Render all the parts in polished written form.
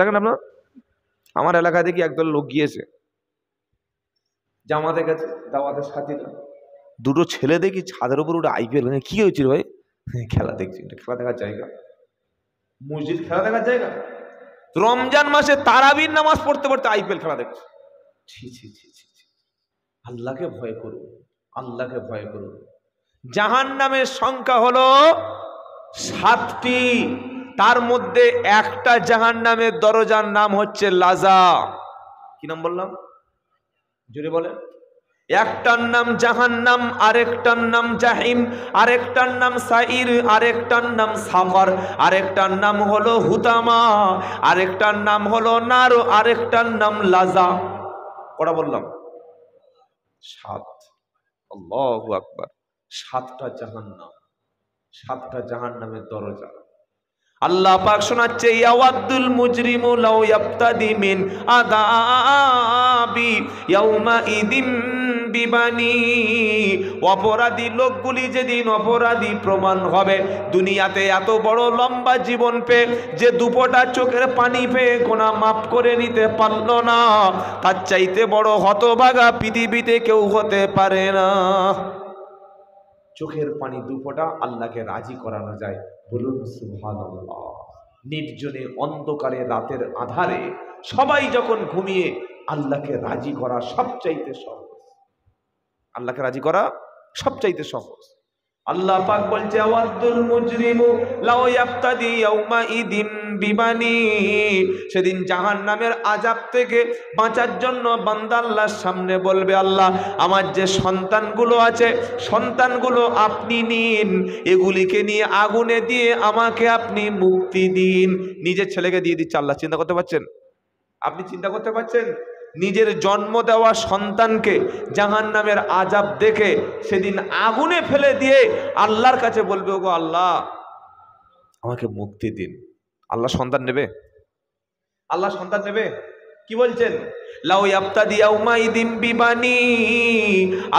দেখেন আপনার, আমার এলাকায় দেখি একদল লোক গিয়েছে জামাতে গেছে, দাওয়াতের সাথীরা, দুটো ছেলে দেখি ছাদের উপর উঠে আইপিএল। কি হয়েছিল ভাই? খেলা দেখছি। খেলা দেখার জায়গা? মসজিদ খেলা দেখার জায়গা? রমজান মাসে তারাবির নামাজ পড়তে পড়তে আইপিএল খেলা দেখছে। ছি ছি ছি ছি ছি। আল্লাহকে ভয় করুন, আল্লাহকে ভয় করুন। জাহান্নামের সংখ্যা হলো 7টি, তার মধ্যে একটা জাহান্নামের দরজার নাম হচ্ছে লাজা। কি নাম বললাম? জোরে বলেন। একটার নাম জাহান্নাম, আরেকটার নাম জাহিম, আরেকটার নাম সাইর, আরেকটার নাম সাকর, আরেকটার নাম হলো হুতামা, আরেকটার নাম হলো নার, আরেকটার নাম লাজা। কটা বললাম? 7। আল্লাহু আকবার। 7টা জাহান্নাম, 7টা জাহান্নামের দরজা। আল্লাহ পাক শোনাচ্ছে, ইয়াওয়াদুল মুজরিমু লাউ ইয়াফতাদি মিন আযাবি ইয়াউমা ইদিম বিবানি। অপরাধী লোকগুলি যেদিন অপরাধী প্রমাণ হবে, দুনিয়াতে এত বড় লম্বা জীবন পেয়ে যে দুপোটা চোখের পানি পেয়ে গোনা মাফ করে নিতে পারল না, তার চাইতে বড় হতভাগা পৃথিবীতে কেউ হতে পারে না। চোখের পানি দুপোটা আল্লাহকে রাজি করানো যায়, বলুন সুবহানাল্লাহ। নির্জনে অন্ধকারে রাতের আধারে সবাই যখন ঘুমিয়ে, আল্লাহকে রাজি করা সবচাইতে সহজ। আল্লাহকে রাজি করা সবচাইতে সহজ। আল্লাহ পাক বলছে, আওয়াদুল মুজরিমু লাউ ইয়াফতাদি ইয়াউমা ইদিম বিবানি। সেদিন জাহান্নামের আযাব থেকে বাঁচার জন্য বান্দা আল্লাহর সামনে বলবে, আল্লাহ আমার যে সন্তানগুলো আছে, সন্তানগুলো আপনি নিন, এগুলিকে নিয়ে আগুনে দিয়ে আমাকে আপনি মুক্তি দিন। নিজের ছেলেকে দিয়ে দিচ্ছে আল্লাহ। চিন্তা করতে পারছেন? আপনি চিন্তা করতে পারছেন? নিজের জন্ম দেওয়া সন্তানকে জাহান্নামের আযাব দেখে সেদিন আগুনে ফেলে দিয়ে আল্লাহর কাছে বলবে, ওগো আল্লাহ আমাকে মুক্তি দিন। আল্লাহ সন্তান নেবে? আল্লাহ সন্তান নেবে? কি বলছেন? লাউ ইয়াফতাদি ইয়াউমা ইদিম বিবানি।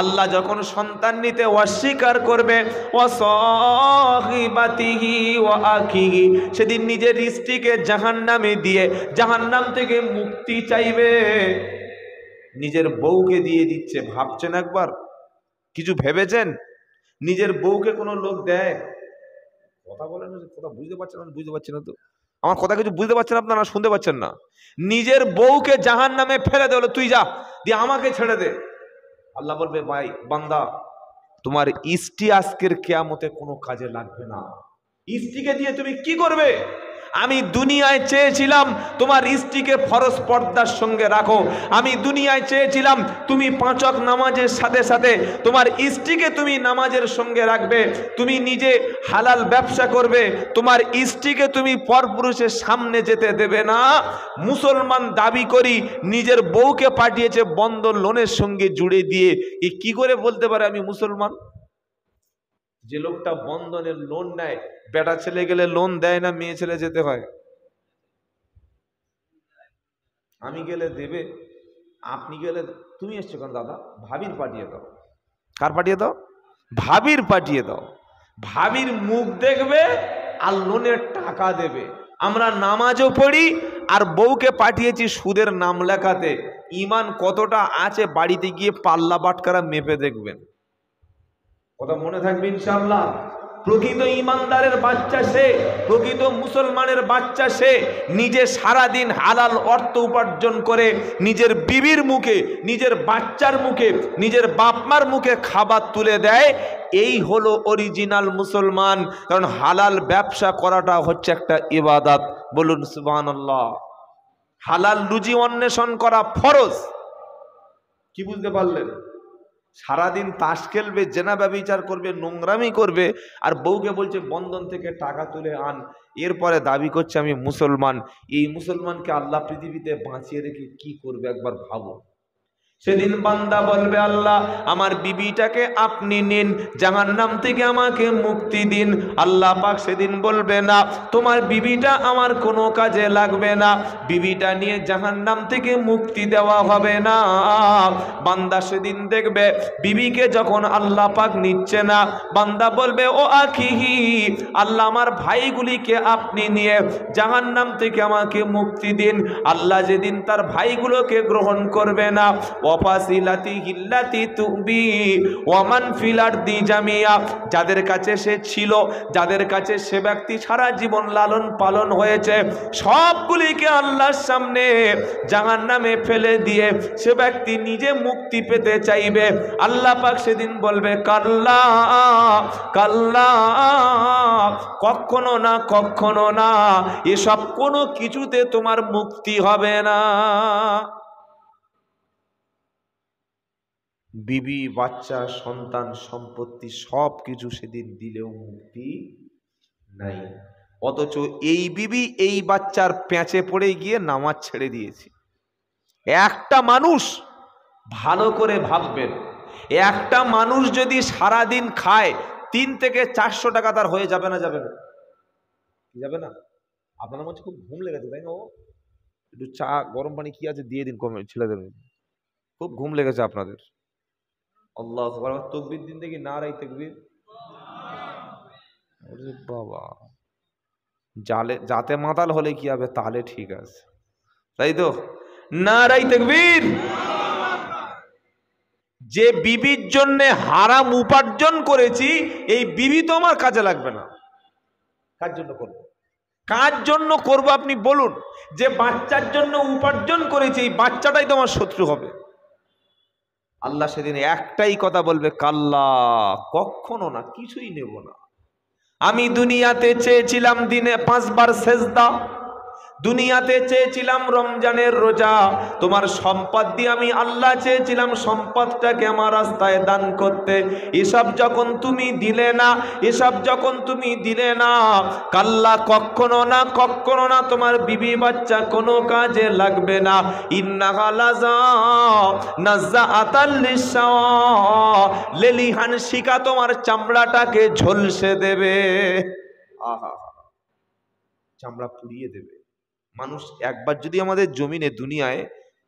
আল্লাহ যখন সন্তান নিতে অস্বীকার করবে, ওয়া সাহিবাতিহি ওয়া আখিহি, সেদিন নিজের স্ত্রীকে জাহান্নামে দিয়ে জাহান্নাম থেকে মুক্তি চাইবে, নিজের বউকে দিয়ে দিচ্ছে। ভাবছেন একবার? কিছু ভেবেছেন? নিজের বউকে কোনো লোক দেয়? কথা বলেন, কথা বুঝতে পারছেন না? বুঝতে পারছেন না তো? আমার কথা কিছু বুঝতে পারছেন আপনারা? শুনতে পাচ্ছেন না? নিজের বউকে জাহান্নামে ফেলে দে, বলে তুই যা, দিয়ে আমাকে ছেড়ে দে। আল্লাহ বলবে, ভাই বান্দা, তোমার স্ত্রী আজকের কিয়ামতে কোনো কাজে লাগবে না। স্ত্রীকে দিয়ে তুমি কি করবে? আমি দুনিয়ায় চেয়েছিলাম তোমার স্ত্রীকে ফরজ পর্দার সঙ্গে রাখো। আমি দুনিয়ায় চেয়েছিলাম তুমি 5 ওয়াক্ত নামাজের সাথে সাথে তোমার স্ত্রীকে তুমি নামাজের সঙ্গে রাখবে, তুমি নিজে হালাল ব্যবসা করবে, তোমার স্ত্রীকে তুমি পরপুরুষের সামনে যেতে দেবে না। মুসলমান দাবি করি, নিজের বউকে পাঠিয়েছে বন্ধন লোনের সঙ্গে জুড়ে দিয়ে। এ কি করে বলতে পারে আমি মুসলমান? যে লোকটা বন্ধনের লোন নেয়, বেটা ছেলে গেলে লোন দেয় না, মেয়ে ছেলে যেতে হয়। আমি গেলে দেবে, আপনি গেলে। তুমি এসছো কেন দাদা? ভাবির পাঠিয়ে দাও। কার পাঠিয়ে দাও? ভাবির পাঠিয়ে দাও। ভাবির মুখ দেখবে আর লোনের টাকা দেবে। আমরা নামাজও পড়ি আর বউকে পাঠিয়েছি সুদের নাম লেখাতে। ইমান কতটা আছে বাড়িতে গিয়ে পাল্লা বাটকারা মেপে দেখবেন। কথা মনে থাকবে ইনশাআল্লাহ। প্রকৃত ইমানদারের বাচ্চা সে, প্রকৃত মুসলমানের বাচ্চা সে, নিজে সারাদিন হালাল অর্থ উপার্জন করে নিজের বিবির মুখে, নিজের বাচ্চার মুখে, নিজের বাপমার মুখে খাবার তুলে দেয়। এই হলো অরিজিনাল মুসলমান। কারণ হালাল ব্যবসা করাটা হচ্ছে একটা ইবাদত। বলুন সুবহানাল্লাহ। হালাল রুজি অন্বেষণ করা ফরজ। কি বুঝতে পারলেন? সারাদিন তাস খেলবে, জেনা ব্যভিচার করবে, নোংরামি করবে, আর বউকে বলছে বন্ধন থেকে টাকা তুলে আন, এরপরে দাবি করছে আমি মুসলমান। এই মুসলমানকে আল্লাহ পৃথিবীতে বাঁচিয়ে রেখে কি করবে একবার ভাবো। সেদিন বান্দা বলবে, আল্লাহ আমার বিবিটাকে আপনি নিন, জাহান্নাম থেকে আমাকে মুক্তি দিন। আল্লাহ পাক সেদিন বলবে, না, তোমার বিবিটা আমার কোনো কাজে লাগবে না, বিবিটা নিয়ে জাহান্নাম থেকে মুক্তি দেওয়া হবে না। বান্দা সেদিন দেখবে বিবিকে যখন আল্লাহ পাক নিচ্ছে না, বান্দা বলবে, ও আখিহি, আল্লাহ আমার ভাইগুলিকে আপনি নিয়ে জাহান্নাম থেকে আমাকে মুক্তি দিন। আল্লাহ যেদিন তার ভাইগুলোকে গ্রহণ করবে না, যাদের কাছে সে ছিল, যাদের কাছে সে ব্যক্তি সারা জীবন লালন পালন হয়েছে, সবগুলিকে আল্লাহর সামনে জাহান্নামে ফেলে দিয়ে সে ব্যক্তি নিজে মুক্তি পেতে চাইবে। আল্লাহ পাক সেদিন বলবে, কাল্লা কাল্লা, কখনো না, কখনো না, এসব কোনো কিছুতে তোমার মুক্তি হবে না। বিবি, বাচ্চা, সন্তান, সম্পত্তি সব কিছু সেদিন দিলেও মুক্তি নাই। অথচ এই বিবি এই বাচ্চার প্যাঁচে পড়ে গিয়ে নামাজ ছেড়ে দিয়েছে। একটা মানুষ, ভালো করে ভাববেন, একটা মানুষ যদি সারাদিন খায় 3 থেকে 400 টাকা তার হয়ে যাবে না? যাবে না? যাবে না? আপনার মধ্যে খুব ঘুম লেগেছে, তাই না? ও একটু চা, গরম পানি কি আছে দিয়ে দিন কমে ছেলেদের, খুব ঘুম লেগেছে আপনাদের। আল্লাহু আকবার, তাকবীর দিন দেখি, নারায়ে তাকবীর। ওরে বাবা, যাতে মাতাল হলে কি হবে, তাহলে ঠিক আছে, তাই তো? নারায়ে তাকবীর। যে বিবির জন্য হারাম উপার্জন করেছি, এই বিবি তো আমার কাজে লাগবে না। কার জন্য করব? কার জন্য করব আপনি বলুন? যে বাচ্চার জন্য উপার্জন করেছি, এই বাচ্চাটাই তো আমার শত্রু হবে। আল্লাহ সেদিন একটাই কথা বলবে, কাল্লা, কখনো না, কিছুই নেব না। আমি দুনিয়াতে চেয়েছিলাম দিনে 5 বার সেজদা, দুনিয়াতে চেয়েছিলাম রমজানের রোজা, তোমার সম্পদ দিয়ে আমি আল্লাহ চেয়েছিলাম সম্পদটাকে আমার রাস্তায় দান করতে। এসব যখন তুমি দিলে না, এসব যখন তুমি দিলে না, কাল্লা, কখনো না, কখনো না, তোমার বিবি বাচ্চা কোনো কাজে লাগবে না। ইন্নাহা লাযা নাযাআতাল লিশাওয়া, লেলিহান শিকা তোমার চামড়াটাকে ঝলসে দেবে। আহা, চামড়া পুড়িয়ে দেবে। মানুষ একবার যদি আমাদের জমিনে, দুনিয়ায়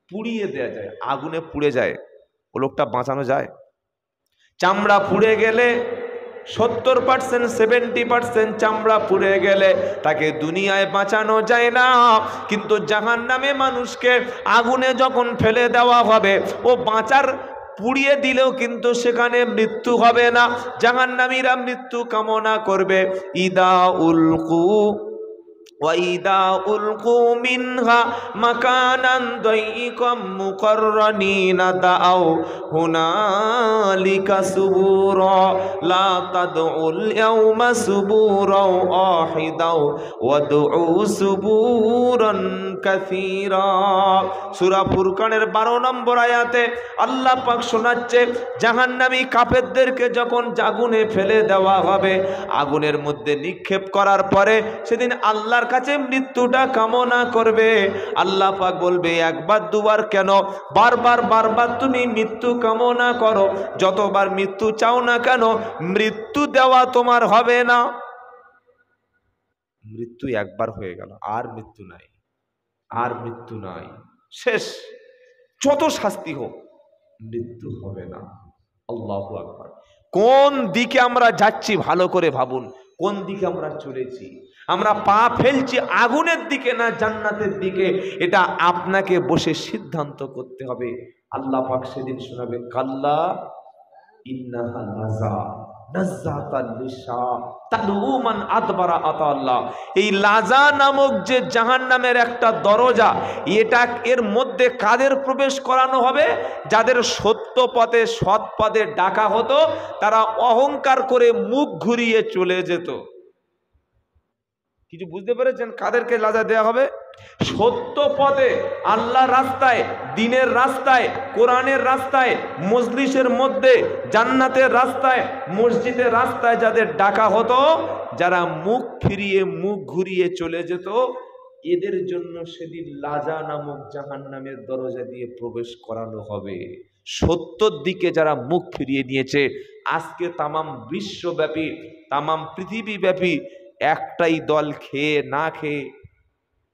পুড়িয়ে দেয়া যায়, আগুনে পুড়ে যায়, ও লোকটা বাঁচানো যায়? চামড়া পুড়ে গেলে 70%, 70% চামড়া পুড়ে গেলে তাকে দুনিয়ায় বাঁচানো যায় না। কিন্তু জাহান্নামে মানুষকে আগুনে যখন ফেলে দেওয়া হবে, ও বাঁচার, পুড়িয়ে দিলেও কিন্তু সেখানে মৃত্যু হবে না। জাহান্নামীরা মৃত্যু কামনা করবে। ইদা উলকু وَإِذَا أُلْقُوا مِنْهَا مَكَانًا ضَيِّقًا مُقَرَّنِينَ دَعَوْا هُنَالِكَ ثُبُورًا لَا تَدْعُوا الْيَوْمَ ثُبُورًا وَاحِدًا وَادْعُوا ثُبُورًا كَثِيرًا। সূরা ফুরকানের 12 নম্বর আয়াতে আল্লাহ পাক শোনাচ্ছে, জাহান্নামী কাফেরদেরকে যখন আগুনে ফেলে দেওয়া হবে, আগুনের মধ্যে নিক্ষেপ করার পরে সেদিন আল্লাহর কাছে মৃত্যুটা কামনা করবে। আল্লাহ পাক বলবে, একবার দুবার কেন, বারবার বারবার তুমি মৃত্যু কামনা করো, যতবার মৃত্যু চাও না কেন, মৃত্যু দেওয়া তোমার হবে না। মৃত্যু একবার হয়ে গেল, আর মৃত্যু নাই, আর মৃত্যু নাই, শেষ। যত শাস্তি হোক, মৃত্যু হবে না। আল্লাহু আকবার। কোন দিকে আমরা যাচ্ছি ভালো করে ভাবুন, কোন দিকে আমরা চলেছি? আমরা পা ফেলছি আগুনের দিকে না জান্নাতের দিকে, এটা আপনাকে বসে সিদ্ধান্ত করতে হবে। আল্লাহ পাক সেদিন শোনাবে, কাল্লা ইন্নাহা লাযা নাযাতাল লিশা তাদউ মান আদবারা আতাল্লাহ। এই লাজা নামক যে জাহান্নামের একটা দরজা, এটা, এর মধ্যে কাদের প্রবেশ করানো হবে? যাদের সত্য পথে, সৎ পথে ডাকা হতো, তারা অহংকার করে মুখ ঘুরিয়ে চলে যেত। কিছু বুঝতে পেরেছেন? কাদেরকে লাজা দেয়া হবে? সত্য পথে, আল্লাহর রাস্তায়, দ্বীনের রাস্তায়, কোরআনের রাস্তায়, মজলিসের মধ্যে, জান্নাতের রাস্তায়, মসজিদের রাস্তায় যাদের ডাকা হতো, যারা মুখ ফিরিয়ে, মুখ ঘুরিয়ে চলে যেত, এদের জন্য সেদিন লাজা নামক জাহান্নামের দরজা দিয়ে প্রবেশ করানো হবে। সত্যর দিকে যারা মুখ ফিরিয়ে নিয়েছে, আজকে তামাম বিশ্বব্যাপী, তামাম পৃথিবীব্যাপী একটাই দল খেয়ে না খেয়ে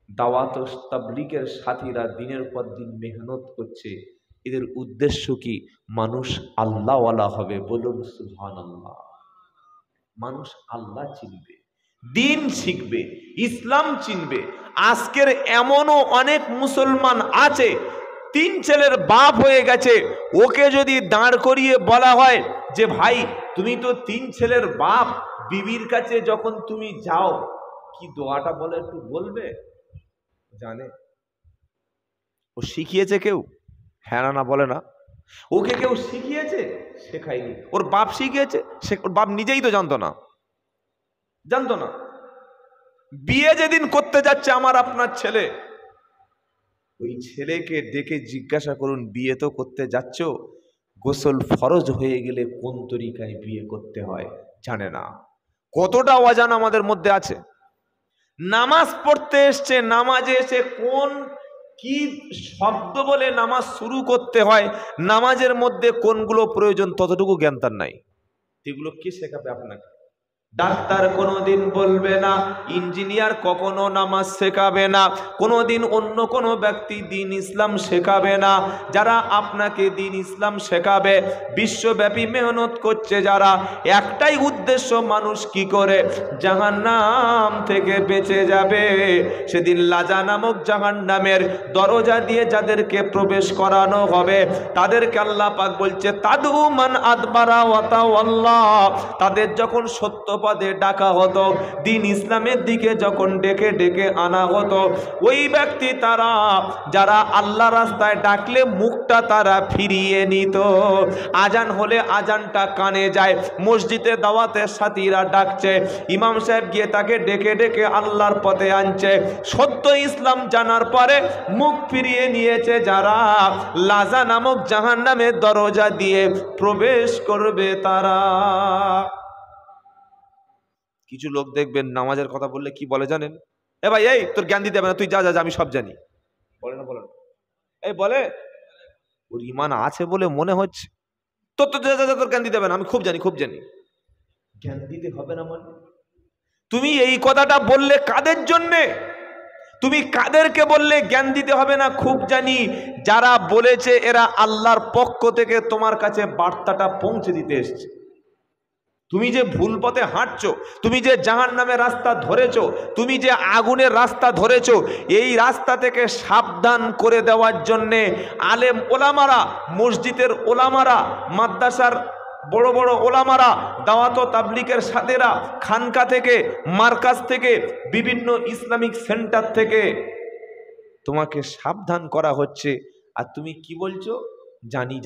দাওয়াত তাবলীগের সাথীরা দিনের পর দিন মেহনত করছে। এদের উদ্দেশ্য কি? মানুষ আল্লাহওয়ালা হবে। বলুন সুবহানাল্লাহ। মানুষ আল্লাহ চিনবে, দিন শিখবে, ইসলাম চিনবে। আজকের এমনও অনেক মুসলমান আছে, 3 ছেলের বাপ হয়ে গেছে, ওকে যদি দাঁড় করিয়ে বলা হয় যে ভাই তুমি তো 3 ছেলের বাপ, বিবির কাছে যখন তুমি যাও কি দোয়াটা বলে একটু বলবে? জানে? ও শিখিয়েছে কেউ? হ্যাঁ না বলে না। ওকে কেউ শিখিয়েছে? শেখায়নি। ওর বাপ শিখিয়েছে? ওর বাপ নিজেই তো জানতো না। বিয়ে যেদিন করতে যাচ্ছে আমার আপনার ছেলে, ওই ছেলেকে ডেকে জিজ্ঞাসা করুন, বিয়ে তো করতে যাচ্ছ, গোসল ফরজ হয়ে গেলে কোন তরিকায় বিয়ে করতে হয়? জানে না। কতটা অজানা আমাদের মধ্যে আছে। নামাজ পড়তে এসছে, নামাজে এসে কোন কি শব্দ বলে নামাজ শুরু করতে হয়, নামাজের মধ্যে কোনগুলো প্রয়োজন ততটুকু জ্ঞান তার নাই। এগুলো কে শেখাবে আপনাকে? ডাক্তার কোনোদিন বলবে না, ইঞ্জিনিয়ার কখনো নামাজ শেখাবে না, কোনোদিন অন্য কোনো ব্যক্তি দ্বীন ইসলাম শেখাবে না। যারা আপনাকে দ্বীন ইসলাম শেখাবে, বিশ্বব্যাপী মেহনত করছে যারা, একটাই উদ্দেশ্য, মানুষ কি করে জাহান্নাম থেকে বেঁচে যাবে। সেদিন লাজা নামক জাহান্নামের দরজা দিয়ে যাদেরকে প্রবেশ করানো হবে, তাদেরকে আল্লাহ পাক বলছে তাদু মান আদবারা ওয়া তাওয়াল্লা। তাদের যখন সত্য পদে ডাকা হতো, দ্বীন ইসলামের দিকে যখন ডেকে ডেকে আনা হতো, ওই ব্যক্তি তারা যারা আল্লাহ রাস্তায় ডাকলে মুখটা তারা ফিরিয়ে নিত। আজান হলে আজানটা কানে যায়, মসজিদে দাওয়াতের সাথীরা ডাকছে, ইমাম সাহেব গিয়ে তাকে ডেকে ডেকে আল্লাহর পথে আনছে। সত্য ইসলাম জানার পরে মুখ ফিরিয়ে নিয়েছে যারা, লাজা নামক জাহান্নামের দরজা দিয়ে প্রবেশ করবে তারা। কিছু লোক দেখবেন নামাজের কথা বললে কি বলে জানেন? এ ভাই, এই তোর জ্ঞান দিতে হবে না, তুই যা যা, আমি সব জানি। বলে না? বলে না? এই বলে, ওর ঈমান আছে বলে মনে হচ্ছে। তোর জ্ঞান দিতে হবে না, আমি খুব জানি। জ্ঞান দিতে হবে না মানে? তুমি এই কথাটা বললে কাদের জন্যে? তুমি কাদেরকে বললে জ্ঞান দিতে হবে না খুব জানি? যারা বলেছে এরা আল্লাহর পক্ষ থেকে তোমার কাছে বার্তাটা পৌঁছে দিতে এসছে। তুমি যে ভুল পথে হাঁটছো, তুমি যে জাহান্নামের রাস্তা ধরেছো, তুমি যে আগুনের রাস্তা ধরেছো, এই রাস্তা থেকে সাবধান করে দেওয়ার জন্যে আলেম ওলামারা, মসজিদের ওলামারা, মাদ্রাসার বড় বড় ওলামারা, দাওয়াত তাবলীগের সাথীরা, খানকা থেকে, মার্কাজ থেকে, বিভিন্ন ইসলামিক সেন্টার থেকে তোমাকে সাবধান করা হচ্ছে। আর তুমি কি বলছো? জানি,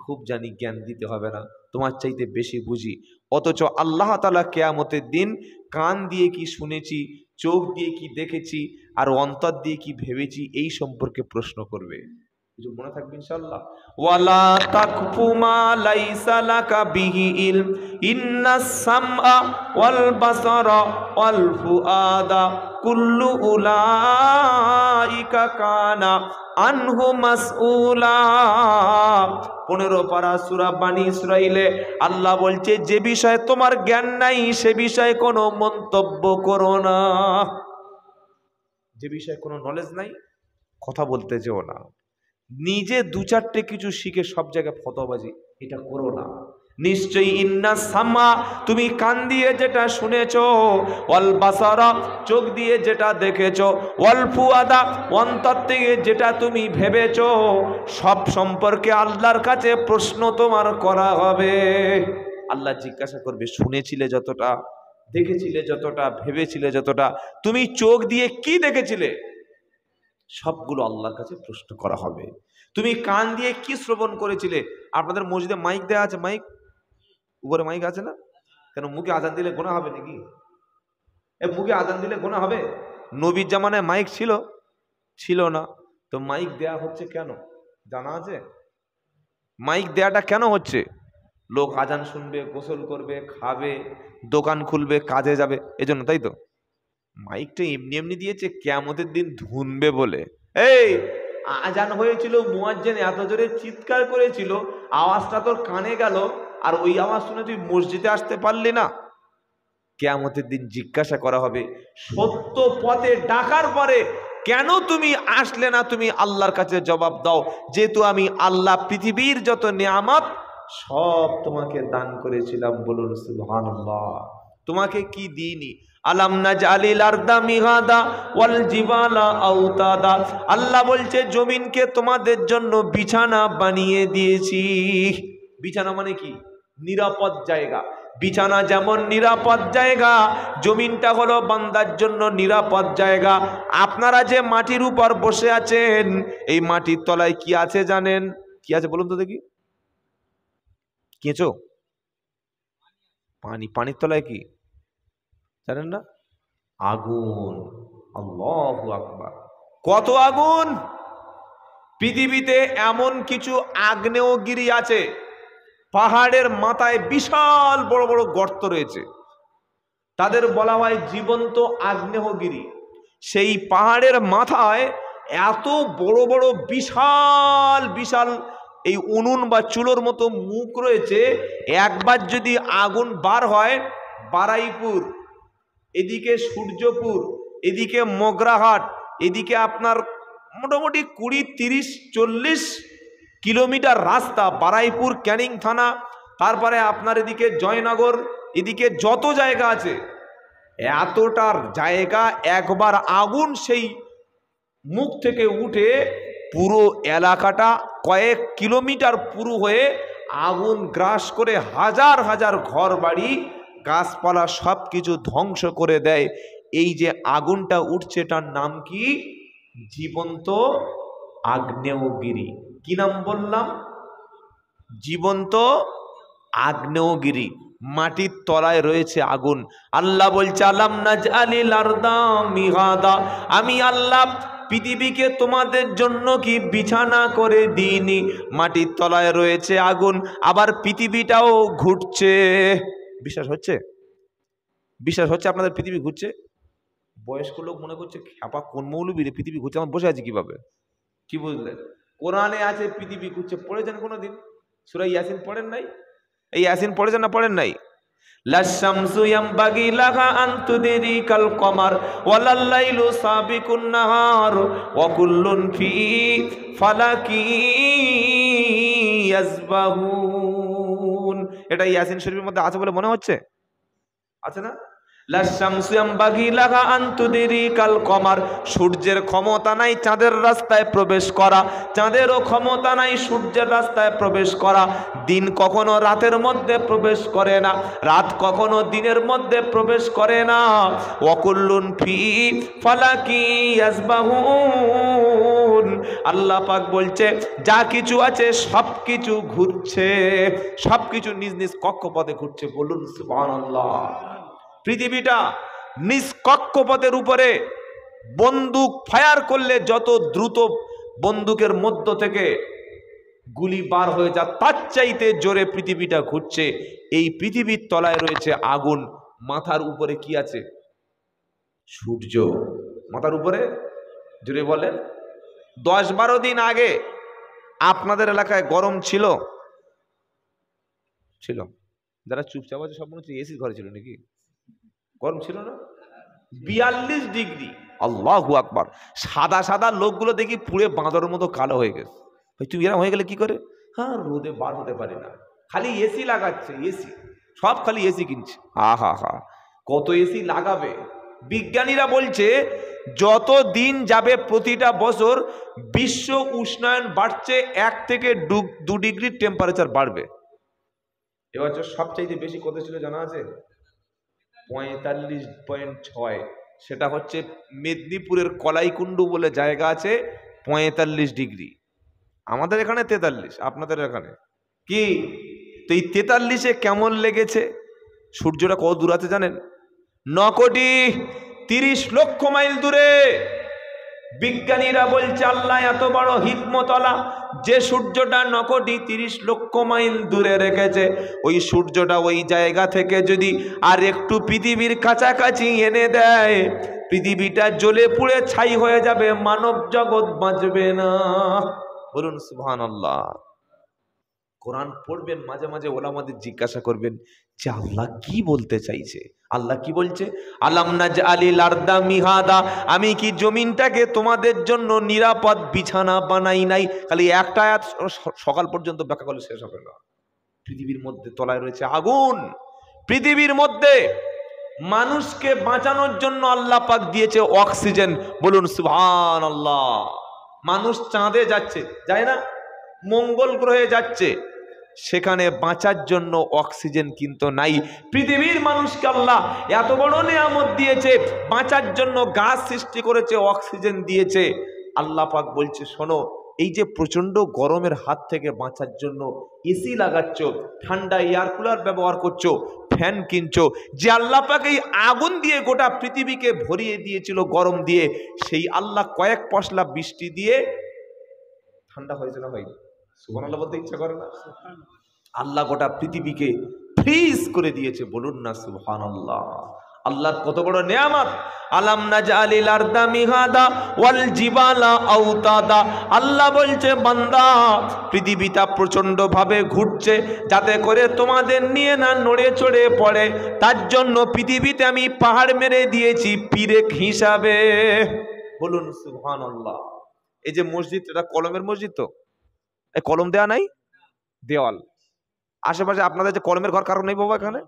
খুব জানি, জ্ঞান দিতে হবে না, তোমার চাইতে বেশি বুঝি। অথচ আল্লাহ তাআলা কিয়ামতের দিন কান দিয়ে কি শুনেছি, চোখ দিয়ে কি দেখেছি, আর অন্তর দিয়ে কি ভেবেছি, এই সম্পর্কে প্রশ্ন করবে। কিছু মনে থাকবে ইনশাআল্লাহ। ওয়ালা তাকফু মা লাইসা লাকা বিহি ইলম ইন্নাস সামআ ওয়াল বাসারা ওয়াল ফুআদা কুল্লু উলাইকা কানা আনহু মাসউলা। 15 পারা সূরা বানী ইসরাঈলে আল্লাহ বলছে, যে বিষয়ে তোমার জ্ঞান নাই সে বিষয়ে কোনো মন্তব্য করো না। যে বিষয়ে কোনো নলেজ নাই কথা বলতে যেও না। নিজে 2-4টে কিছু শিখে সব জায়গায় ফতোয়াবাজি এটা করো না। নিশ্চয়ই ইন্না সামা, তুমি কান দিয়ে যেটা শুনেছো, ওয়াল বাসারা, চোখ দিয়ে যেটা দেখেছো, ওয়াল ফুআদা, অন্তর থেকে যেটা তুমি ভেবেছো, সব সম্পর্কে আল্লাহর কাছে প্রশ্ন তোমার করা হবে। আল্লাহ জিজ্ঞাসা করবে, শুনেছিলে যতটা, দেখেছিলে যতটা, ভেবেছিলে যতটা, তুমি চোখ দিয়ে কি দেখেছিলে, সবগুলো আল্লাহর কাছে প্রশ্ন করা হবে। তুমি কান দিয়ে কি শ্রবণ করেছিলে? আপনাদের মসজিদে মাইক দেওয়া আছে, মাইক উপরে মাইক আছে না? কেন মুখে আজান দিলে গোনা হবে নাকি? মুখে আজান দিলে গোনা হবে? নবীর জামানায় মাইক ছিল না, তো মাইক দেয়া হচ্ছে কেন জানা আছে? মাইক দেয়াটা কেন হচ্ছে? লোক আজান শুনবে, গোসল করবে, খাবে, দোকান খুলবে, কাজে যাবে, এজন্য, তাই তো? মাইকটা এমনি এমনি দিয়েছে কিয়ামতের দিন ধুনবে বলে। এই আজান হয়েছিল, মুয়াজ্জিন এত জোরে চিৎকার করেছিল, আওয়াজটা তোর কানে গেল, আর ওই আওয়াজ শুনে তুই মসজিদে আসতে পারলি না। কিয়ামতের দিন জিজ্ঞাসা করা হবে, সত্য পথে ডাকার পরে কেন তুমি আসলে না? তুমি আল্লাহর কাছে জবাব দাও, যেহেতু আমি আল্লাহ পৃথিবীর যত নিয়ামত সব তোমাকে দান করেছিলাম। বলুন সুবহানাল্লাহ। তোমাকে কি দিইনি? আলাম নাজআলিল আরদা মিহাদা ওয়াল জিবালা আওতাদা। আল্লাহ বলছে জমিনকে তোমাদের জন্য বিছানা বানিয়ে দিয়েছি। বিছানা মানে কি? নিরাপদ জায়গা। বিছানা যেমন নিরাপদ জায়গা, জমিনটা হলো বান্দার জন্য নিরাপদ জায়গা। আপনারা যে মাটির উপর বসে আছেন, এই মাটির তলায় কি আছে জানেন? কি আছে বলুন তো দেখি। কেঁচো? পানি। পানির তলায় কি জানেন না? আগুন। আল্লাহু আকবার। কত আগুন! পৃথিবীতে এমন কিছু আগ্নেয়গিরি আছে, পাহাড়ের মাথায় বিশাল বড় বড় গর্ত রয়েছে, তাদের বলা হয় জীবন্ত আগ্নেয়গিরি। সেই পাহাড়ের মাথায় এত বড় বড় বিশাল বিশাল এই উনুন বা চুলোর মতো মুখ রয়েছে। একবার যদি আগুন বার হয়, বারাইপুর, এদিকে সূর্যপুর, এদিকে মগরাহাট, এদিকে আপনার মোটামুটি 20-30-40 কিলোমিটার রাস্তা, বারাইপুর ক্যানিং থানা, তারপরে আপনার এদিকে জয়নগর, এদিকে যত জায়গা আছে, এতটার জায়গা একবার আগুন সেই মুখ থেকে উঠে পুরো এলাকাটা কয়েক কিলোমিটার পুরো হয়ে আগুন গ্রাস করে হাজার হাজার ঘর বাড়ি গাছপালা সব কিছু ধ্বংস করে দেয়। এই যে আগুনটা উঠছে, এটার নাম কি? জীবন্ত আগ্নেয়গিরি। কি নাম বললাম? জীবন্ত আগ্নেয়গিরি। মাটির তলায় রয়েছে আগুন। আল্লাহ বলছে আলাম নাজআলিল আরদা মিহাদা। আমি আল্লাহ পৃথিবীকে তোমাদের জন্য কি বিছানা করে দিইনি? মাটির তলায় রয়েছে আগুন, আবার পৃথিবীটাও ঘুরছে। বিশ্বাস হচ্ছে? বিশ্বাস হচ্ছে আপনাদের পৃথিবী ঘুরছে? বয়স্ক লোক মনে করছে খ্যাপা কোন মৌলবী রে, পৃথিবী ঘুরছে, আমার বসে আছি কিভাবে? কি বুঝলেন? কোরআনে আছে পৃথিবী ঘুরছে। পড়েছেন কোনোদিন? সূরা ইয়াসিন পড়েন নাই? এই ইয়াসিন পড়েছেন না পড়েন নাই? লাশ-শামসু ইয়ামবাগি লাহা আন তুদরিকাল কমার ওয়ালাল লাইলু সাবিকুন নাহার ওয়া কুল্লুন ফি ফালাকি ইয়াসবাহুন। এটা ইয়াসিন শরীফের মধ্যে আছে বলে মনে হচ্ছে? আছে না? লাশ-শামসু ইয়ামবাগি লাহা আন তুদরিকাল কমার। সূর্যের ক্ষমতা নাই চাঁদের রাস্তায় প্রবেশ করা, চাঁদেরও ক্ষমতা নাই সূর্যের রাস্তায় প্রবেশ করা। দিন কখনো রাতের মধ্যে প্রবেশ করে না, রাত কখনো দিনের মধ্যে প্রবেশ করে না। ওয়াকুল্লুন ফি ফালাকি ইয়াসবাহুন। আল্লাহ পাক বলছে যা কিছু আছে সব কিছু ঘুরছে, সব কিছু নিজ নিজ কক্ষপথে ঘুরছে। বলুন সুবহানাল্লাহ। পৃথিবীটা নিজ কক্ষপথের উপরে বন্দুক ফায়ার করলে যত দ্রুত বন্দুকের মধ্য থেকে গুলি বার হয়ে যা, তার চাইতে জোরে পৃথিবীটা ঘুরছে। এই পৃথিবীর তলায় রয়েছে আগুন। মাথার উপরে কি আছে? সূর্য। মাথার উপরে জোরে বলেন। 10-12 দিন আগে আপনাদের এলাকায় গরম ছিল? ছিল? যারা চুপচাপ আছে সব মনে হচ্ছে এসি ঘরে ছিল নাকি? গরম ছিল না? 42 ডিগ্রি। আল্লাহু আকবার। সাদা সাদা লোকগুলো দেখি পুড়ে বাঁদরের মতো কালো হয়ে গেছে। ভাই তুই এরকম হয়ে গেলে কি করে? হ্যাঁ, রোদে বার হতে পারি না, খালি এসি লাগাচ্ছে, এসি সব খালি এসি কিনছে। হা হা, কত এসি লাগাবে? বিজ্ঞানীরা বলছে যত দিন যাবে প্রতিটা বছর বিশ্ব উষ্ণায়ন বাড়ছে, 1 থেকে 2 ডিগ্রি টেম্পারেচার বাড়বে। এবছর সবচাইতে বেশি কত ছিল জানা আছে? 45.6। সেটা হচ্ছে মেদিনীপুরের কলাইকুণ্ডু বলে জায়গা আছে, 45 ডিগ্রি। আমাদের এখানে 43, আপনাদের এখানে কি? তো এই 43-এ কেমন লেগেছে? সূর্যটা কত দূর আছে জানেন? 9,30,00,000 মাইল দূরে। বিজ্ঞানীরা বলছে আল্লাহ এত বড় হিকমতওয়ালা, যে সূর্যটা 9,30,00,000 মাইল দূরে রেখেছে, ওই সূর্যটা ওই জায়গা থেকে যদি আর একটু পৃথিবীর কাছাকাছি এনে দেয়, পৃথিবীটা জ্বলে পুড়ে ছাই হয়ে যাবে, মানব জগৎ বাঁচবে না। বলুন সুবহানাল্লাহ। কোরআন পড়বেন, মাঝে মাঝে ওলামাদের জিজ্ঞাসা করবেন যে আল্লাহ কি বলতে চাইছে। আল্লাহ কি বলছে? আলাম নাজআলিল আরদা মিহাদা, আমি কি জমিনটাকে তোমাদের জন্য নিরাপদ বিছানা বানাই নাই? খালি একটা আয়াত সকাল পর্যন্ত ব্যাখ্যা করলে শেষ হবে না। পৃথিবীর মধ্যে তলায় রয়েছে আগুন, পৃথিবীর মধ্যে মানুষকে বাঁচানোর জন্য আল্লাহ পাক দিয়েছে অক্সিজেন। বলুন সুবহানাল্লাহ। মানুষ চাঁদে যাচ্ছে, যায় না? মঙ্গল গ্রহে যাচ্ছে, সেখানে বাঁচার জন্য অক্সিজেন কিন্তু নাই। পৃথিবীর মানুষকে আল্লাহ এত বড় নিয়ামত দিয়েছে, বাঁচার জন্য গাছ সৃষ্টি করেছে, অক্সিজেন দিয়েছে। আল্লাহ পাক বলছে শোনো, এই যে প্রচন্ড গরমের হাত থেকে বাঁচার জন্য এসি লাগাচ্ছ, ঠান্ডা এয়ার কুলার ব্যবহার করছো, ফ্যান কিনছো, যে আল্লাহ পাক এই আগুন দিয়ে গোটা পৃথিবীকে ভরিয়ে দিয়েছিল গরম দিয়ে, সেই আল্লাহ কয়েক পশলা বৃষ্টি দিয়ে ঠান্ডা হয়েছে না হয়নি? সুবহানাল্লাহ বলতে ইচ্ছা করে না? আল্লাহ গোটা পৃথিবীকে ফ্রিজ করে দিয়েছে। বলুন না সুবহানাল্লাহ। আল্লাহর কত বড় নিয়ামত। আলাম নাজআলিল আরদা মিহাদা ওয়াল জিবালা আওতাদা। আল্লাহ বলছে বান্দা, পৃথিবীটা প্রচন্ড ভাবে ঘুরছে, যাতে করে তোমাদের নিয়ে না নড়ে চড়ে পড়ে, তার জন্য পৃথিবীতে আমি পাহাড় মেরে দিয়েছি পিরেক হিসাবে। বলুন সুবহানাল্লাহ। এই যে মসজিদ, এটা কলমের মসজিদ তো? এই কলম দেয়া নাই, দেওয়াল। আশেপাশে আপনাদের যে কলমের ঘর কারণ নেই বাবা এখানে?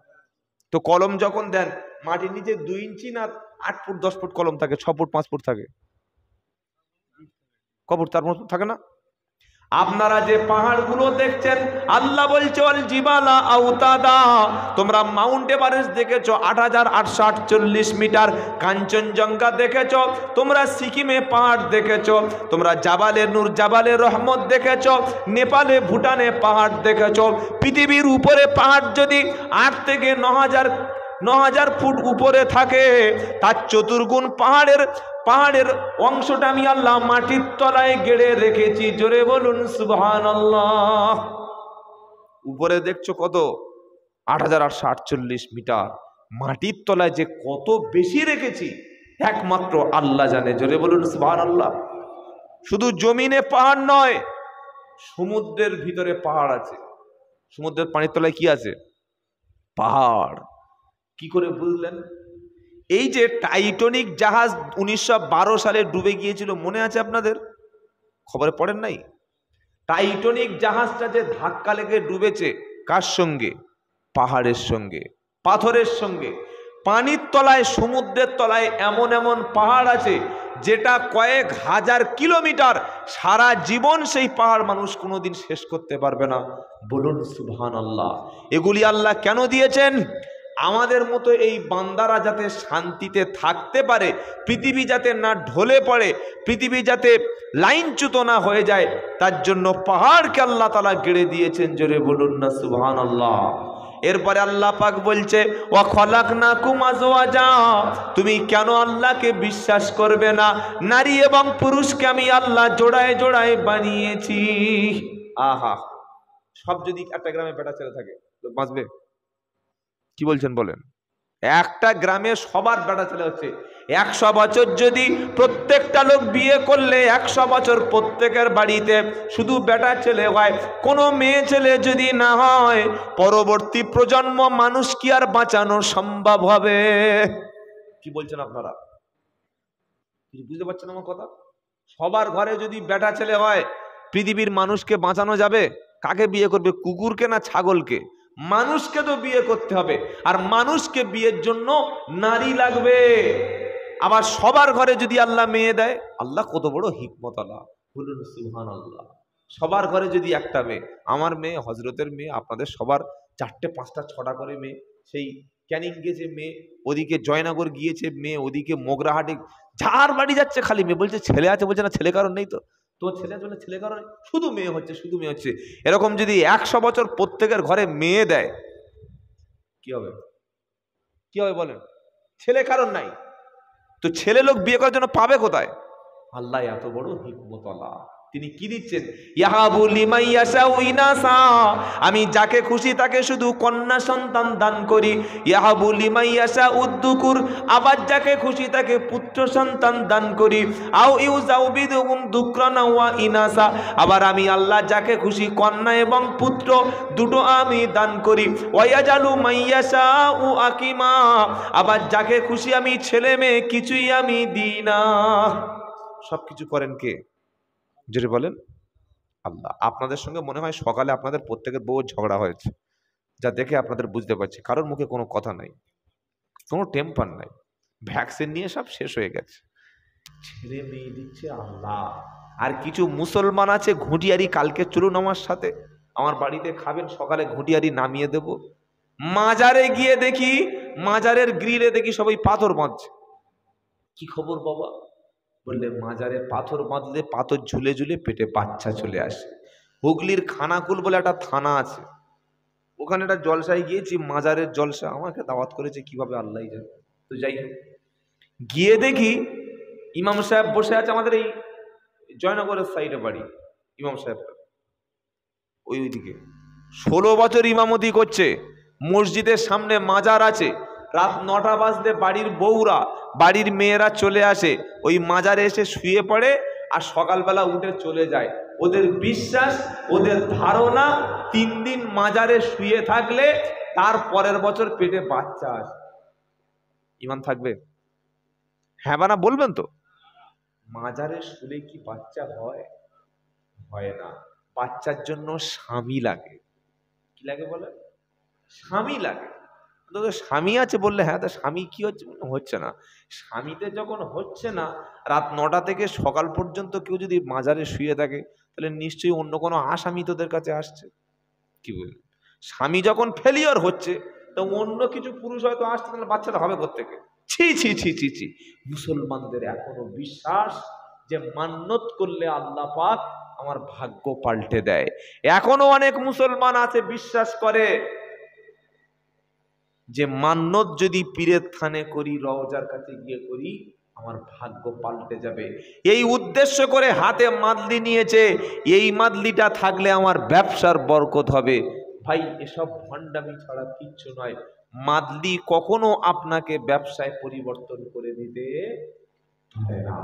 তো কলম যখন দেন, মাটির নিচে 2 ইঞ্চি না 8 ফুট 10 ফুট কলম থাকে, 6 ফুট 5 ফুট থাকে, ক ফুট 4 ফুট থাকে না? আপনারা যে পাহাড়গুলো দেখছেন, আল্লাহ বলছে ওয়াল জিবালা আওতাদা, তোমরা মাউন্ট এভারেস্ট দেখেছো 8848 মিটার, কাঞ্চনজঙ্ঘা দেখেছো, তোমরা সিকিমে পাহাড় দেখেছো, তোমরা জাবালে নূর জাবালে রহমত দেখেছো, নেপালে ভুটানে পাহাড় দেখেছো। পৃথিবীর উপরে পাহাড় যদি 8 থেকে 9000 ফুট উপরে থাকে, তার চতুর্গুণ পাহাড়ের অংশটা আমি আল্লাহ মাটির তলায় গেড়ে রেখেছি। জোরে বলুন সুবহানাল্লাহ। উপরে দেখছো কত? 8848 মিটার। মাটির তলায় যে কত বেশি রেখেছি একমাত্র আল্লাহ জানে। জোরে বলুন সুবহানাল্লাহ। শুধু জমিনে পাহাড় নয়, সমুদ্রের ভিতরে পাহাড় আছে। সমুদ্রের পানির তলায় কি আছে? পাহাড়। কি করে বুঝলেন? এই যে টাইটানিক জাহাজ 1912 সালে ডুবে গিয়েছিল, মনে আছে আপনাদের? খবরে পড়েন নাই? টাইটানিক জাহাজটা যে ধাক্কা লেগে ডুবেছে, কার সঙ্গে? পাহাড়ের সঙ্গে, পাথরের সঙ্গে। পানির তলায়, সমুদ্রের তলায় এমন এমন পাহাড় আছে যেটা কয়েক হাজার কিলোমিটার। সারা জীবন সেই পাহাড় মানুষ কোনোদিন শেষ করতে পারবে না। বলুন সুবহানাল্লাহ। এগুলি আল্লাহ কেন দিয়েছেন? আমাদের মতো এই বান্দারা যাতে শান্তিতে থাকতে পারে, পৃথিবী যাতে না ঢলে পড়ে, পৃথিবী যাতে লাইনচ্যুত না হয়ে যায়, তার জন্য পাহাড়কে আল্লাহ তাআলা গেড়ে দিয়েছেন। জোরে বলুন না সুবহানাল্লাহ। এরপরে আল্লাহ পাক বলছে ওয়া খলাকনাকুম আজওয়াজা, তুমি কেন আল্লাহকে বিশ্বাস করবে না? নারী এবং পুরুষকে আমি আল্লাহ জোড়ায় জোড়ায় বানিয়েছি। আহা, সব যদি একটা গ্রামে বেটা ছেলে থাকে, লোক বাঁচবে? কি বলছেন বলেন? একটা গ্রামে সবার বেটা ছেলে হচ্ছে। 100 বছর যদি প্রত্যেকটা লোক বিয়ে করলে 100 বছর প্রত্যেকের বাড়িতে শুধু বেটা ছেলে হয়, কোনো মেয়ে ছেলে যদি না হয়, পরবর্তী প্রজন্ম মানুষ কি আর বাঁচানো সম্ভব হবে? কি বলছেন আপনারা? কিছু বুঝতে পারছেন আমার কথা? সবার ঘরে যদি বেটা ছেলে হয়, পৃথিবীর মানুষকে বাঁচানো যাবে? কাকে বিয়ে করবে, কুকুরকে না ছাগলকে? মানুষকে তো বিয়ে করতে হবে, আর মানুষকে বিয়ের জন্য নারী লাগবে। আবার সবার ঘরে যদি আল্লাহ মেয়ে দেয়, আল্লাহ কত বড় হিকমত আল্লাহ। বলুন সুবহানাল্লাহ। সবার ঘরে যদি একটা মেয়ে, আমার মেয়ে, হজরতের মেয়ে, আপনাদের সবার 4টে 5টা 6টা করে মেয়ে, সেই ক্যানিং গেছে মেয়ে, ওদিকে জয়নগর গিয়েছে মেয়ে, ওদিকে মোগরাহাটে, যার বাড়ি যাচ্ছে খালি মেয়ে। বলছে ছেলে আছে, বলছে না ছেলে কারণ নেই তো। তো ছেলে আছে, ছেলে কারণ নেই, শুধু মেয়ে হচ্ছে, শুধু মেয়ে হচ্ছে। এরকম যদি 100 বছর প্রত্যেকের ঘরে মেয়ে দেয়, কি হবে? কি হবে বলেন? ছেলে কারণ নাই, তো ছেলে লোক বিয়ে করার জন্য পাবে কোথায়? আল্লাহ এত বড় হিকমত আল্লাহ। তিনি কি দিচ্ছেন? ইয়াহাবু লিমান ইয়াশাউ ইনাসা, আমি যাকে খুশি তাকে শুধু কন্যা সন্তান দান করি। ইয়াহাবু লিমান ইয়াশাউ উদ্দুকুর, আবার যাকে খুশি তাকে পুত্র সন্তান দান করি। আও ইউজাউবিদুহুম দুকরানা ওয়া ইনাসা, আবার আমি আল্লাহ যাকে খুশি কন্যা এবং পুত্র দুটো আমি দান করি। ওয়ায়াজালু মান ইয়াশাউ আকিমা, আবার যাকে খুশি আমি ছেলে মেয়ে কিছুই আমি দিই না। সবকিছু করেন কে? জোরে বলেন আল্লাহ। আপনাদের সঙ্গে মনে হয় সকালে আপনাদের প্রত্যেকের বউ ঝগড়া হয়েছে, যা দেখে আপনাদের বুঝতে পারছি কারোর মুখে কোনো কথা নাই, কোনো টেম্পার নাই, ভ্যাকসিন নিয়ে সব শেষ হয়ে গেছে। ছেলে মেয়ে দিচ্ছে আল্লাহ। আর কিছু মুসলমান আছে ঘুঁটিয়ারি, কালকে চলুন আমার সাথে, আমার বাড়িতে খাবেন, সকালে ঘুঁটিয়ারি নামিয়ে দেব। মাজারে গিয়ে দেখি, মাজারের গ্রিলে দেখি সবাই পাথর বাঁধছে। কি খবর বাবা? বললে মাজারে পাথর বাঁধলে পাথর ঝুলে ঝুলে পেটে বাচ্চা চলে আসে। হুগলির খানাকুল বলে একটা থানা আছে, ওখানে একটা জলসায় গিয়েছি, মাজারের জলসা, আমাকে দাওয়াত করেছে কিভাবে আল্লাহ জানে। তো যাই হোক, গিয়ে দেখি ইমাম সাহেব বসে আছে, আমাদের এই জয়নগরের সাইডে বাড়ি ইমাম সাহেব, ওইদিকে 16 বছর ইমামতি করছে। মসজিদের সামনে মাজার আছে, রাত 9টা বাজতে বাড়ির বউরা, বাড়ির মেয়েরা চলে আসে, ওই মাজারে এসে শুয়ে পড়ে আর সকালবেলা উঠে চলে যায়। ওদের বিশ্বাস, ওদের ধারণা 3 দিন মাজারে শুয়ে থাকলে তার পরের বছর পেটে বাচ্চা আসে। ইমান থাকবে? হ্যাঁ বা না বলবেন তো? মাজারে শুলে কি বাচ্চা হয়? হয় না। বাচ্চার জন্য স্বামী লাগে। কি লাগে বলে? স্বামী লাগে। স্বামী আছে বললে হ্যাঁ, তা স্বামী কি হচ্ছে? হচ্ছে না। স্বামীতে যখন হচ্ছে না, রাত 9টা থেকে সকাল পর্যন্ত কেউ যদি মাজারে শুয়ে থাকে, তাহলে নিশ্চয়ই অন্য কোনো আসামি তোদের কাছে আসছে। কি বলবেন? স্বামী যখন ফেলিওর হচ্ছে, তো অন্য কিছু পুরুষ হয়তো আসছে, তাহলে বাচ্চাটা হবে কোত্থেকে? ছি ছি ছি ছি ছি। মুসলমানদের এখনো বিশ্বাস যে মান্নত করলে আল্লাহ পাক আমার ভাগ্য পাল্টে দেয়। এখনো অনেক মুসলমান আছে বিশ্বাস করে যে মান্নত যদি পীরের থানে করি, রওজার কাছে গিয়ে করি, আমার ভাগ্য পাল্টে যাবে। এই উদ্দেশ্য করে হাতে মাদলি নিয়েছে, এই মাদলিটা থাকলে আমার ব্যবসার বরকত হবে। ভাই এসব ভণ্ডামি ছাড়া কিচ্ছু নয়। মাদলি কখনো আপনাকে ব্যবসায় পরিবর্তন করে দিতে পারে না।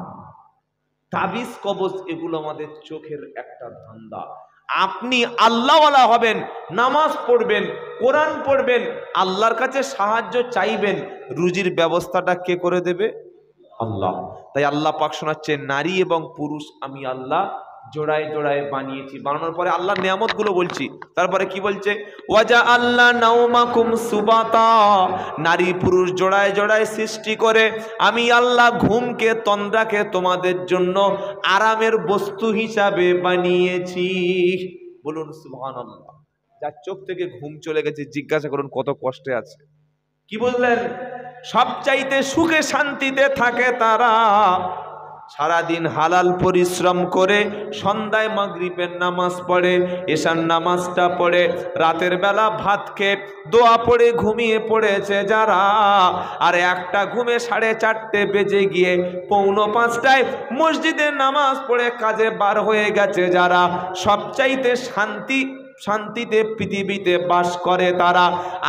তাবিজ কবজ এগুলো আমাদের চোখের একটা ধান্দা। আপনি আল্লাহওয়ালা হবেন, নামাজ পড়বেন, কোরআন পড়বেন, আল্লাহর কাছে সাহায্য চাইবেন, রুজির ব্যবস্থাটা কে করে দেবে? আল্লাহ। তাই আল্লাহ পাক শোনাচ্ছে, নারী এবং পুরুষ আমি আল্লাহ জোড়ায় জোড়ায় বানিয়েছি। বানানোর পরে আল্লাহ নিয়ামত গুলো বলছি, তারপরে কি বলছে? ওয়াজা আল্লাহ নাওমাকুম সুবাতা, নারী পুরুষ জোড়ায় জোড়ায় সৃষ্টি করে আমি আল্লাহ ঘুমকে, তন্দ্রাকে তোমাদের জন্য আরামের বস্তু হিসাবে বানিয়েছি। বলুন সুবহানাল্লাহ। যার চোখ থেকে ঘুম চলে গেছে জিজ্ঞাসা করুন কত কষ্টে আছে। কি বললেন? সবচাইতে সুখে শান্তিতে থাকে তারা সারাদিন হালাল পরিশ্রম করে, সন্ধ্যায় মাগরিবের নামাজ পড়ে, এশার নামাজটা পড়ে, রাতের বেলা ভাত খেয়ে দোয়া পড়ে ঘুমিয়ে পড়েছে যারা, আর একটা ঘুমে 4:30 বেজে গিয়ে 4:45টায় মসজিদে নামাজ পড়ে কাজে বার হয়ে গেছে যারা, সবচাইতে শান্তিতে পৃথিবীতে বাস করে তারা।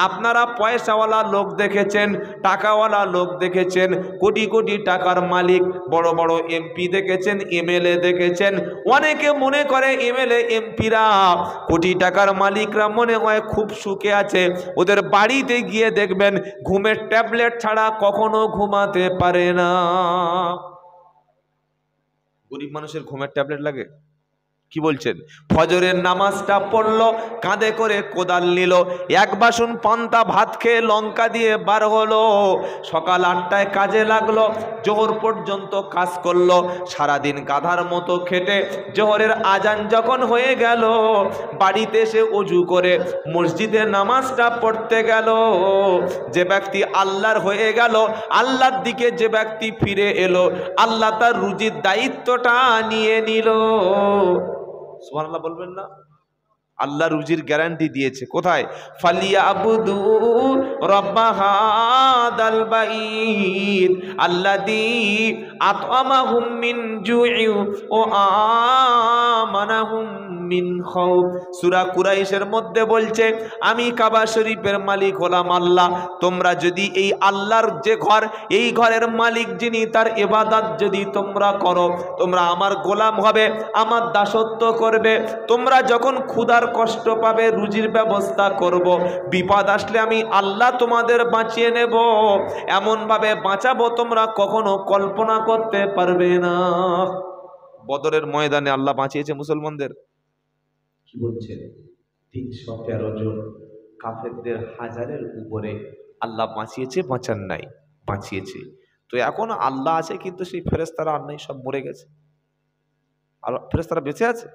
আপনারা পয়সাওয়ালা লোক দেখেছেন, টাকাওয়ালা লোক দেখেছেন, কোটি কোটি টাকার মালিক, বড় বড় এমপি দেখেছেন, এমএলএ দেখেছেন। অনেকে মনে করে এমএলএ এমপিরা, কোটি টাকার মালিকরা মনে হয় খুব সুখে আছে। ওদের বাড়িতে গিয়ে দেখবেন ঘুমের ট্যাবলেট ছাড়া কখনো ঘুমাতে পারে না। গরিব মানুষের ঘুমের ট্যাবলেট লাগে? কি বলছেন? ফজরের নামাজটা পড়লো, কাঁধে করে কোদাল নিল, 1 বাসন পান্তা ভাত খেয়ে লঙ্কা দিয়ে বার হলো, সকাল 8টায় কাজে লাগলো, জোহর পর্যন্ত কাজ করলো, সারাদিন গাধার মতো খেটে জোহরের আজান যখন হয়ে গেল, বাড়িতে এসে ওযু করে মসজিদে নামাজটা পড়তে গেল। যে ব্যক্তি আল্লাহর হয়ে গেল, আল্লাহর দিকে যে ব্যক্তি ফিরে এলো, আল্লাহ তার রুজির দায়িত্বটা নিয়ে নিল। সুবহানাল্লাহ বলবেন না? আল্লাহ রুজির গ্যারান্টি দিয়েছে। কোথায়? ফালিয়াবুদু রাব্ব হাদাল বাইত আল্লাযী আত'আমাহুম মিন জু'ইন ওয়া আমানাহুম মিন খাউফ। সূরা কুরাইশের মধ্যে বলছে আমি কাবা শরীফের মালিক হলাম আল্লাহ, তোমরা যদি এই আল্লাহর যে ঘর, এই ঘরের মালিক যিনি, তার ইবাদত যদি তোমরা করো, তোমরা আমার গোলাম হবে, আমার দাসত্ব করবে, তোমরা যখন ক্ষুধার কষ্ট পাবে রুজির ব্যবস্থা করব, বিপদ আসলে আমি আল্লাহ তোমাদের বাঁচিয়ে নেব, এমনভাবে বাঁচাবো তোমরা কখনো কল্পনা করতে পারবে না। বদরের ময়দানে আল্লাহ বাঁচিয়েছে মুসলমানদের। কি বলছেন? 313 জন কাফেরদের হাজারের উপরে আল্লাহ বাঁচিয়েছে, বাঁচান নাই? বাঁচিয়েছে। তো এখন আল্লাহ আছে, কিন্তু সেই ফেরেশতারা আর নেই, সব মরে গেছে। আর ফেরেশতারা বেঁচে আছে।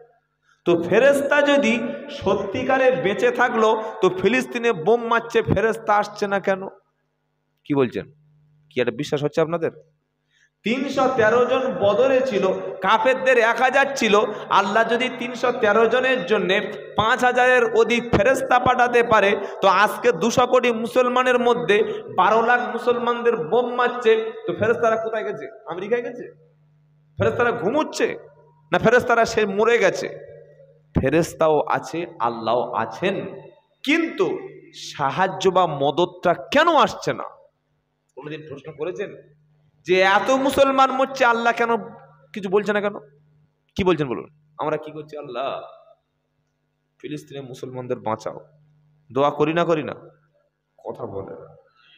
তো ফেরেশতা যদি সত্যিকারে বেঁচে থাকলো, তো ফিলিস্তিনে বোম মারছে, ফেরেশতা আসছে না কেন? কি বলছেন? কি এটা বিশ্বাস হচ্ছে আপনাদের? 313 জন বদরে ছিল, কাফেরদের 1000 ছিল। আল্লাহ যদি 313 জনের জন্য 5000-এর অধিক ফেরেশতা পাঠাতে পারে, তো আজকে 200 কোটি মুসলমানের মধ্যে 12 লাখ মুসলমানদের বোম মারছে, তো ফেরেশতারা কোথায় গেছে? আমেরিকায় গেছে? ফেরেশতারা ঘুমোচ্ছে না ফেরেশতারা সে মরে গেছে? ফেরেশতাও আছে, আল্লাহও আছেন, কিন্তু সাহায্য বা মদতটা কেন আসছে না? কোনোদিন প্রশ্ন করেছেন যে এত মুসলমান মরছে, আল্লাহ কেন কিছু বলছে না কেন? কি বলছেন বলুন? আমরা কি করছি? আল্লাহ ফিলিস্তিনের মুসলমানদের বাঁচাও, দোয়া করি না? করি না? কথা বলে না।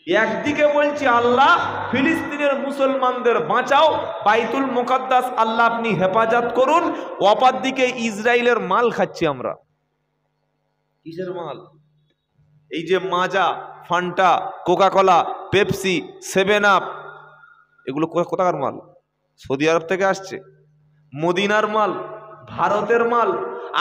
একদিকে বলছি আল্লাহ ফিলিস্তিনের মুসলমানদের বাঁচাও, বাইতুল মুকাদ্দাস আল্লাহ আপনি হেফাজত করুন, অপর দিকে ইসরায়েলের মাল খাচ্ছি আমরা। কিসের মাল? এই যে মাজা, ফান্টা, কোকাকোলা, পেপসি, 7 আপ, এগুলো কোথাকার মাল? সৌদি আরব থেকে আসছে, মদিনার মাল, ভারতের মাল।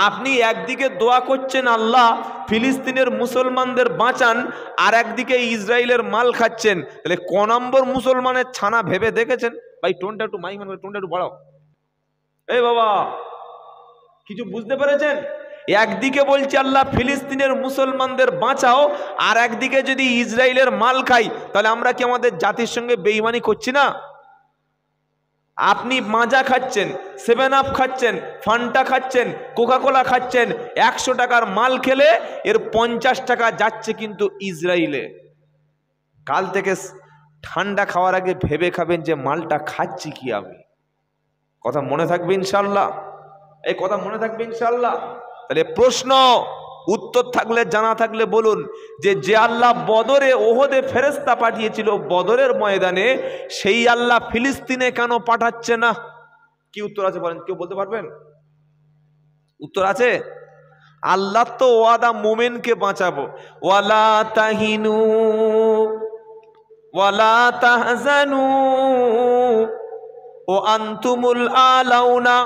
আপনি একদিকে দোয়া করছেন আল্লাহ ফিলিস্তিনের মুসলমানদের বাঁচান, আর একদিকে ইসরায়েলের মাল খাচ্ছেন, তাহলে ক নম্বর মুসলমানের ছানা ভেবে দেখেছেন? ভাই টোনটা একটু মাইক মানে টোনটা একটু বাড়াও। এই বাবা, কিছু বুঝতে পেরেছেন? একদিকে বলছি আল্লাহ ফিলিস্তিনের মুসলমানদের বাঁচাও, আর একদিকে যদি ইসরায়েলের মাল খাই, তাহলে আমরা কি আমাদের জাতির সঙ্গে বেঈমানি করছি না? আপনি মাজা খাচ্ছেন, 7 আপ খাচ্ছেন, ফান্টা খাচ্ছেন, কোকাকোলা খাচ্ছেন, 100 টাকার মাল খেলে এর 50 টাকা যাচ্ছে কিন্তু ইসরায়েলে। কাল থেকে ঠান্ডা খাওয়ার আগে ভেবে খাবেন যে মালটা খাচ্ছি কি আমি। কথা মনে থাকবে ইনশাল্লাহ? এই কথা মনে থাকবে ইনশাল্লাহ? তাহলে প্রশ্ন, উত্তর থাকলে জানা থাকলে বলুন, যে আল্লাহ বদরে ওহদে ফেরেশতা পাঠিয়েছিল বদরের ময়দানে, সেই আল্লাহ ফিলিস্তিনে কেন পাঠাচ্ছে না? কি উত্তর আছে বলেন? কেউ বলতে পারবেন? উত্তর আছে? আল্লাহ তো ওয়াদা মোমেনকে বাঁচাবো, ওয়ালা তাহিনু ওয়ালা তাহজানু ও আনতুমুল আলাউনা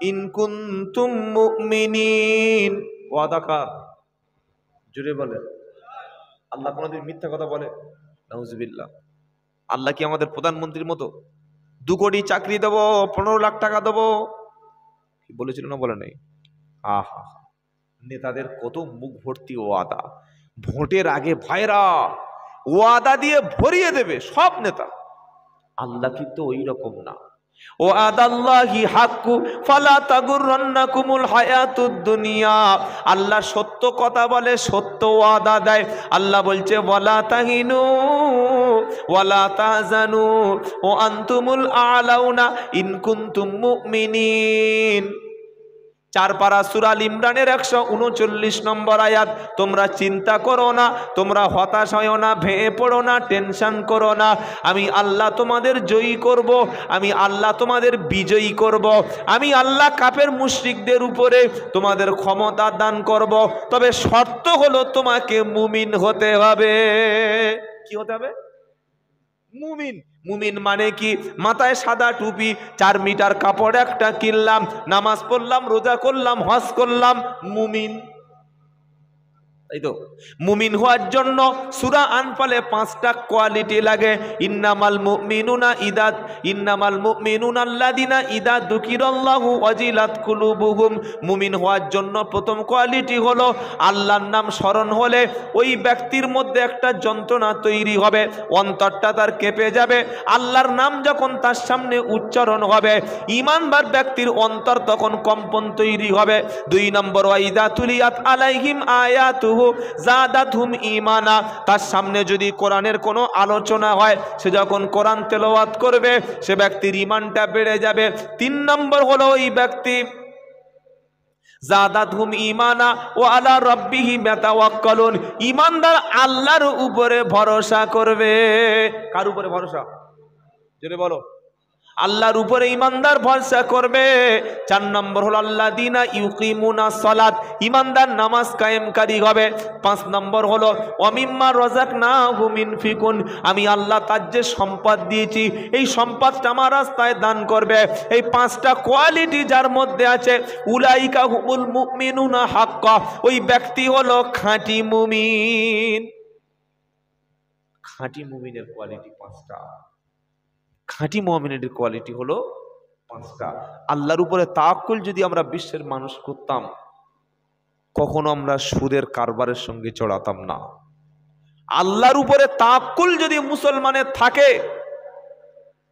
ইন কুনতুম মুমিনিন। ওয়াদা কার? জুড়ে বলেন। আল্লাহ কোনোদিন মিথ্যা কথা বলে? নাউজুবিল্লাহ। আল্লাহ কি আমাদের প্রধানমন্ত্রীর মতো 2 কোটি চাকরি দেবো, 15 লাখ টাকা দেবো? কি বলেছিল না বলে নেই? আহা, নেতাদের কত মুখ ভর্তি ওয়াদা, ভোটের আগে ভাইরা ওয়াদা দিয়ে ভরিয়ে দেবে সব নেতা। আল্লাহ কিন্তু ওই রকম না। ওয়াদাল্লাহি হাক্কু ফালা তাগুররান্নাকুমুল হায়াতুদ দুনিয়া। আল্লাহ সত্য কথা বলে, সত্য ওয়াদা দেয়। আল্লাহ বলছে ওয়ালা তাহিনু ওয়ালা তাহজানু ওয়া আনতুমুল আলাউনা ইন কুনতুম মুমিনিন। 4 পারা সূরা আল ইমরানের 139 নম্বর আয়াত। তোমরা চিন্তা করো না, তোমরা হতাশ হয়ো না, ভেঙে পড়ো না, টেনশন করো না, আমি আল্লাহ তোমাদের জয়ী করব, আমি আল্লাহ তোমাদের বিজয়ী করব, আমি আল্লাহ কাফের মুশরিকদের উপরে তোমাদের ক্ষমতা দান করব, তবে শর্ত হলো তোমাকে মুমিন হতে হবে। কি হতে হবে? মুমিন। মুমিন মানে কি? মাথায় সাদা টুপি, 4 মিটার কাপড় একটা কিনলাম, নামাজ পড়লাম, রোজা করলাম, হজ করলাম, মুমিন। তাই তো? মুমিন হওয়ার জন্য সূরা আনফালে 5টা কোয়ালিটি লাগে। ইন্নামাল মুমিনুনা আল্লাযিনা ইযা যুকিরাল্লাহু ওয়াজিলাত কুলুবুহুম। মুমিন হওয়ার জন্য প্রথম কোয়ালিটি হলো আল্লাহর নাম স্মরণ হলে ওই ব্যক্তির মধ্যে একটা যন্ত্রণা তৈরি হবে, অন্তরটা তার কেঁপে যাবে। আল্লাহর নাম যখন তার সামনে উচ্চারণ হবে, ঈমানদার ব্যক্তির অন্তর তখন কম্পন তৈরি হবে। 2 নম্বর, ওয়াইদা তুলিয়াত আলাইহিম আয়াতুহু জাদাতহুম ঈমানা। তার সামনে যদি কোরআনের কোনো আলোচনা হয়, সে যখন কোরআন তেলাওয়াত করবে, সে ব্যক্তির ঈমানটা বেড়ে যাবে। 3 নম্বর হলো ওই ব্যক্তি জাদাতহুম ঈমানা ওয়া আলা রাব্বিহিম ইয়াতাওয়াক্কালুন। ঈমানদার আল্লাহর উপরে ভরসা করবে। কার উপরে ভরসা? জোরে বলো। আল্লাহর উপরে ঈমানদার ভরসা করবে। 4 নম্বর হলো আল্লাযিনা ইউকিমুনা সালাত। ঈমানদার নামাজ কায়েমকারী হবে। 5 নম্বর হলো ওয়ামিম্মা রাযাকনাহুম ইনফিকুন। আমি আল্লাহ তার যে সম্পদ দিয়েছি, এই সম্পদটা আমার রাস্তায় দান করবে। এই 5টা কোয়ালিটি যার মধ্যে আছে, উলাইকা হুমুল মুমিনুনা হাক্কা। ওই ব্যক্তি হলো খাঁটি মুমিন। খাঁটি মুমিনের কোয়ালিটি 5টা। খাঁটি মুমিনের কোয়ালিটি হলো 5টা। আল্লাহর উপরে তাওয়াক্কুল যদি আমরা বিশ্বের মানুষ করতাম, কখনো আমরা সুদের কারবারের সঙ্গে জড়াতাম না। আল্লাহর উপরে তাওয়াক্কুল যদি মুসলমানের থাকে,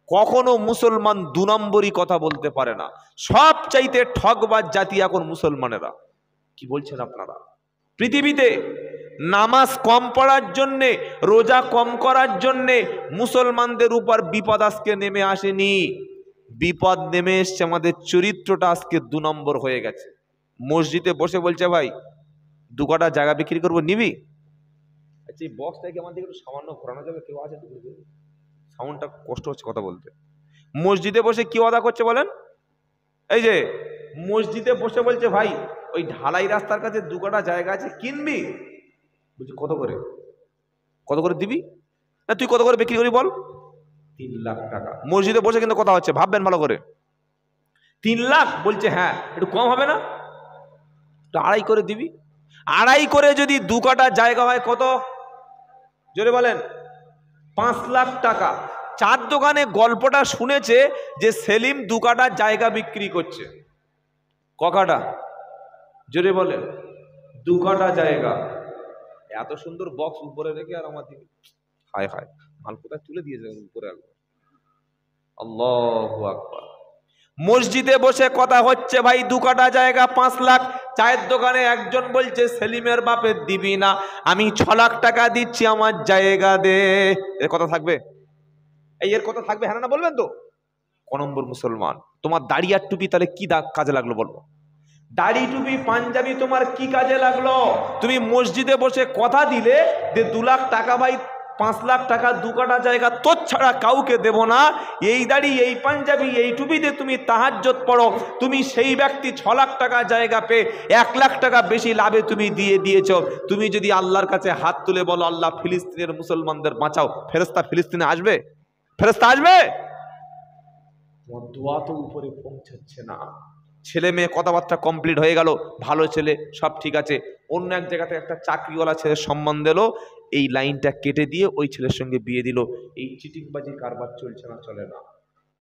কখনো মুসলমান 2 নম্বরই কথা বলতে পারে না। সব চাইতে ঠকবাজ জাতি এখন মুসলমানেরা। কি বলছেন আপনারা? পৃথিবীতে নামাজ কম পড়ার জন্যে, রোজা কম করার জন্যে মুসলমানদের উপর বিপদ আজকে নেমে আসেনি। বিপদ নেমে এসছে আমাদের চরিত্রটা আজকে 2 নম্বর হয়ে গেছে। মসজিদে বসে বলছে, ভাই 2 কাঠা জায়গা বিক্রি করবো, নিবি? আচ্ছা, এই বক্সটাকে আমাদের একটু সামান্য ঘোরানো যাবে? কেউ আছে? সাউন্ডটা কষ্ট হচ্ছে কথা বলতে। মসজিদে বসে কি ওয়াদা করছে বলেন? এই যে মসজিদে বসে বলছে, ভাই ওই ঢালাই রাস্তার কাছে 2 কাঠা জায়গা আছে, কিনবি? বলছি কত করে? কত করে দিবি? না তুই কত করে বিক্রি করি বল? 3 লাখ টাকা। মসজিদে বসে কিন্তু কথা হচ্ছে, ভাববেন ভালো করে। 3 লাখ বলছে, হ্যাঁ একটু কম হবে না? 2.5 করে দিবি। 2.5 করে যদি 2 কাঠা জায়গা হয় কত? জোরে বলেন। 5 লাখ টাকা। 4 দোকানে গল্পটা শুনেছে যে সেলিম 2 কাঠা জায়গা বিক্রি করছে। ক কাঠা? জোরে বলেন। 2 কাঠা জায়গা। এত সুন্দর বক্স উপরে রেখে আর আমার দিকে হায় হায়, মাল কোথায় তুলে দিয়েছে উপরে একবার। আল্লাহু আকবার। মসজিদে বসে কথা হচ্ছে, ভাই 2 কাঠা জায়গা 5 লাখ। চায়ের দোকানে একজন বলছে, সেলিমের বাপের দিবি না, আমি 6 লাখ টাকা দিচ্ছি, আমার জায়গা দে। এর কথা থাকবে? এর কথা থাকবে? হ্যাঁ না বলবেন তো? ক নম্বর মুসলমান? তোমার দাড়ি আর টুপি তাহলে কি কাজে লাগলো বলবো? দাড়ি টুপি পাঞ্জাবি তোমার কি কাজে লাগলো? তুমি মসজিদে বসে কথা দিলে যে 2 লাখ টাকা, ভাই 5 লাখ টাকা 2 কাঠা জায়গা তোর ছাড়া কাউকে দেব না। এই দাড়ি, এই পাঞ্জাবি, এই টুপিতে তুমি তাহাজ্জুদ পড়ো। তুমি সেই ব্যক্তি 6 লাখ টাকা জায়গা পেয়ে 1 লাখ টাকা বেশি লাভে তুমি দিয়ে দিয়েছো। তুমি যদি আল্লাহর কাছে হাত তুলে বলো, আল্লাহ ফিলিস্তিনের মুসলমানদের বাঁচাও, ফেরেশতা ফিলিস্তিনে আসবে? ফেরেশতা আসবে? তোমার দোয়া তো উপরে পৌঁছাচ্ছে না। ছেলে মেয়ে কথাবার্তা কমপ্লিট হয়ে গেল, ভালো ছেলে, সব ঠিক আছে। অন্য এক জায়গাতে একটা চাকরিওয়ালা ছেলের সম্মান দিল, এই লাইনটা কেটে দিয়ে ওই ছেলের সঙ্গে বিয়ে দিল। এই চিটিংবাজি কারবার চলছে না? চলে না?